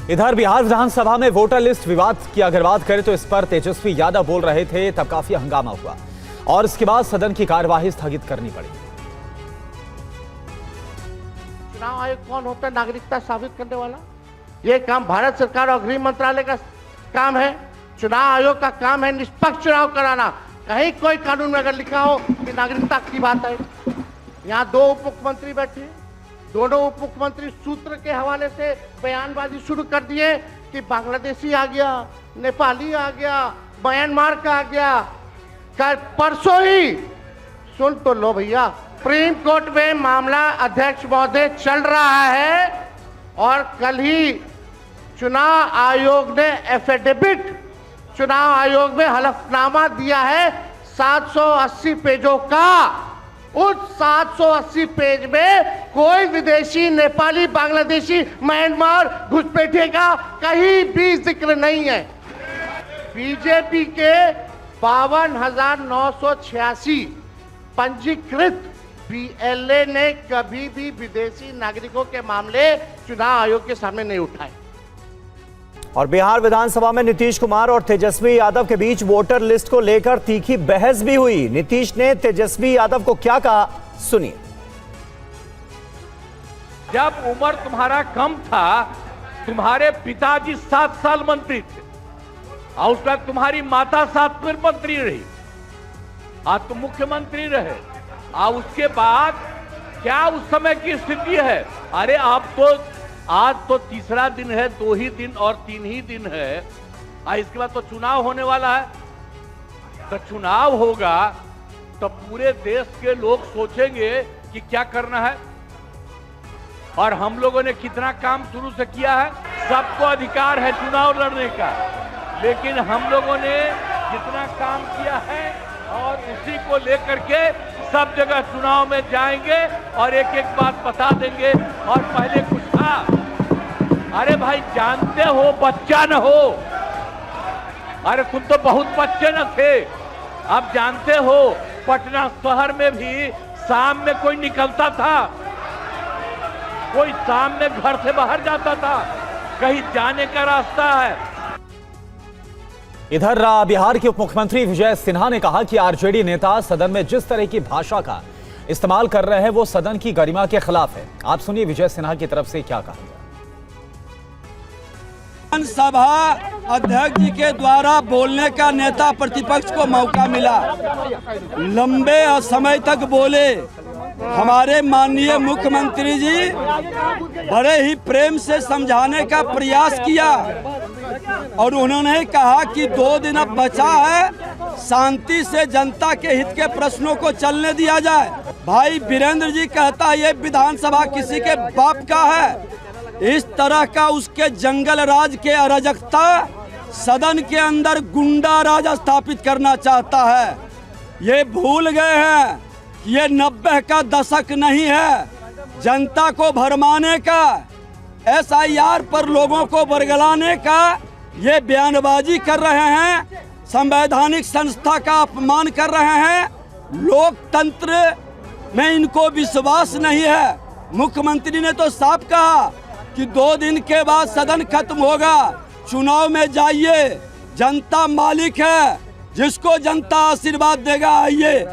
इधर बिहार विधानसभा में voter list विवाद की अगर बात करें तो इस पर तेजस्वी यादव बोल रहे थे, तब काफी हंगामा हुआ और इसके बाद सदन की कार्यवाही स्थगित करनी पड़ी। चुनाव आयोग कौन होता है नागरिकता साबित करने वाला? ये काम भारत सरकार और गृह मंत्रालय का काम है। चुनाव आयोग का काम है निष्पक्ष चुनाव कराना। कहीं कोई कानून में अगर लिखा हो कि नागरिकता की बात है। यहाँ दो उप मुख्यमंत्री बैठे, दोनों उप मुख्यमंत्री सूत्र के हवाले से बयानबाजी शुरू कर दिए कि बांग्लादेशी आ गया, नेपाली आ गया, म्यांमार का आ गया। कल परसों ही सुन तो लो भैया, सुप्रीम कोर्ट में मामला अध्यक्ष महोदय चल रहा है और कल ही चुनाव आयोग ने एफिडेविट, चुनाव आयोग में हलफनामा दिया है 780 पेजों का। उस 780 पेज में कोई विदेशी, नेपाली, बांग्लादेशी, म्यांमार, घुसपैठिए का कहीं भी जिक्र नहीं है। बीजेपी के 52,986 पंजीकृत बीएलए ने कभी भी विदेशी नागरिकों के मामले चुनाव आयोग के सामने नहीं उठाए। और बिहार विधानसभा में नीतीश कुमार और तेजस्वी यादव के बीच वोटर लिस्ट को लेकर तीखी बहस भी हुई। नीतीश ने तेजस्वी यादव को क्या कहा, सुनिए। जब उम्र तुम्हारा कम था, तुम्हारे पिताजी 7 साल मंत्री थे और उस वक्त तुम्हारी माता 7 फिर मंत्री रही, आज तुम मुख्यमंत्री रहे। और उसके बाद क्या उस समय की स्थिति है? अरे आप तो आज तो तीसरा दिन है, 2 ही दिन और 3 ही दिन है, और इसके बाद तो चुनाव होने वाला है। तो चुनाव होगा तो पूरे देश के लोग सोचेंगे कि क्या करना है और हम लोगों ने कितना काम शुरू से किया है। सबको अधिकार है चुनाव लड़ने का, लेकिन हम लोगों ने जितना काम किया है और उसी को लेकर के सब जगह चुनाव में जाएंगे और एक एक बात बता देंगे। और पहले कुछ था, अरे भाई जानते हो बच्चा न हो, अरे तुम तो बहुत बच्चे न थे। अब जानते हो पटना शहर में भी शाम में कोई निकलता था, कोई शाम में घर से बाहर जाता था, कहीं जाने का रास्ता है। इधर बिहार के उप मुख्यमंत्री विजय सिन्हा ने कहा कि आरजेडी नेता सदन में जिस तरह की भाषा का इस्तेमाल कर रहे हैं वो सदन की गरिमा के खिलाफ है। आप सुनिए विजय सिन्हा की तरफ से क्या कहा। विधानसभा अध्यक्ष जी के द्वारा बोलने का नेता प्रतिपक्ष को मौका मिला, लंबे समय तक बोले। हमारे माननीय मुख्यमंत्री जी बड़े ही प्रेम से समझाने का प्रयास किया और उन्होंने कहा कि 2 दिन अब बचा है, शांति से जनता के हित के प्रश्नों को चलने दिया जाए। भाई वीरेंद्र जी कहता है ये विधानसभा किसी के बाप का है। इस तरह का उसके जंगल राज के अराजकता सदन के अंदर गुंडा राज स्थापित करना चाहता है। ये भूल गए हैं कि ये 90 का दशक नहीं है जनता को भरमाने का, SIR पर लोगों को बरगलाने का ये बयानबाजी कर रहे हैं, संवैधानिक संस्था का अपमान कर रहे हैं। लोकतंत्र में इनको विश्वास नहीं है। मुख्यमंत्री ने तो साफ कहा कि 2 दिन के बाद सदन खत्म होगा, चुनाव में जाइए, जनता मालिक है, जिसको जनता आशीर्वाद देगा आइए।